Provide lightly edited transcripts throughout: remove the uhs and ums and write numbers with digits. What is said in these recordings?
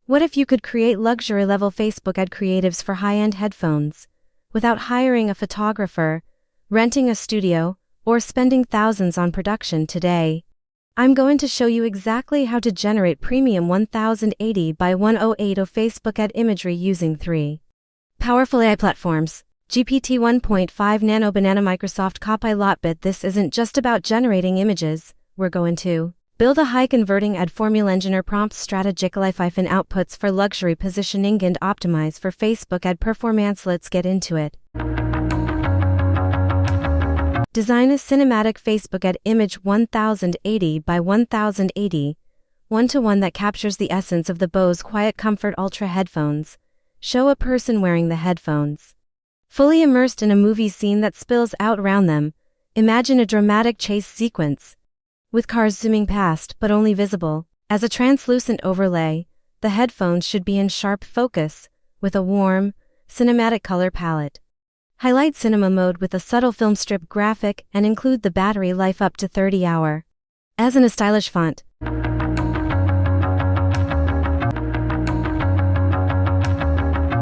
What if you could create luxury-level Facebook ad creatives for high-end headphones, without hiring a photographer, renting a studio, or spending thousands on production today? I'm going to show you exactly how to generate premium 1080 by 1080 Facebook ad imagery using 3 powerful AI platforms. GPT 1.5 Nano Banana Microsoft Copilot. But this isn't just about generating images. We're going to build a high-converting ad formula engineer prompt strategic outputs for luxury positioning and optimize for Facebook ad performance. Let's get into it. Design a cinematic Facebook ad image 1080 by 1080, one-to-one that captures the essence of the Bose Quiet Comfort Ultra headphones. Show a person wearing the headphones, fully immersed in a movie scene that spills out around them. Imagine a dramatic chase sequence, with cars zooming past but only visible as a translucent overlay. The headphones should be in sharp focus, with a warm, cinematic color palette. Highlight cinema mode with a subtle film strip graphic and include the battery life up to 30 hours. As in a stylish font.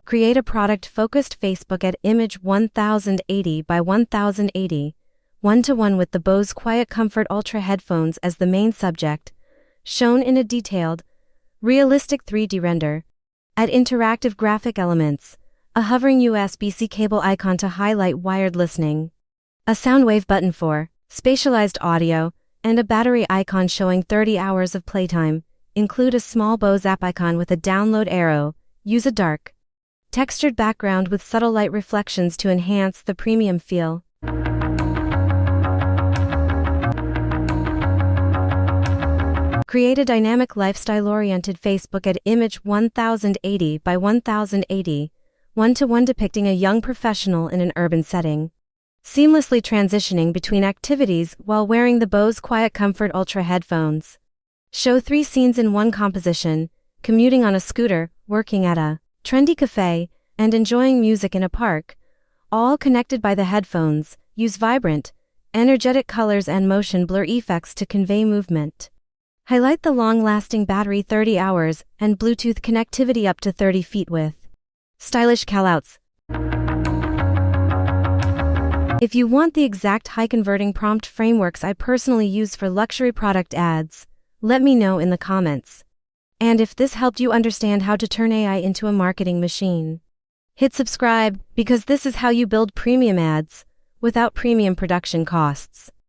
Create a product-focused Facebook ad image 1080 by 1080, one-to-one with the Bose Quiet Comfort Ultra headphones as the main subject, shown in a detailed, realistic 3D render. Add interactive graphic elements, a hovering USB-C cable icon to highlight wired listening, a sound wave button for spatialized audio, and a battery icon showing 30 hours of playtime. Include a small Bose app icon with a download arrow. Use a dark, textured background with subtle light reflections to enhance the premium feel. Create a dynamic lifestyle-oriented Facebook ad image 1080 by 1080, one-to-one depicting a young professional in an urban setting, seamlessly transitioning between activities while wearing the Bose Quiet Comfort Ultra headphones. Show 3 scenes in one composition: commuting on a scooter, working at a trendy cafe, and enjoying music in a park, all connected by the headphones. Use vibrant, energetic colors and motion blur effects to convey movement. Highlight the long-lasting battery 30 hours and Bluetooth connectivity up to 30 feet with stylish callouts. If you want the exact high-converting prompt frameworks I personally use for luxury product ads, let me know in the comments. And if this helped you understand how to turn AI into a marketing machine, hit subscribe, because this is how you build premium ads without premium production costs.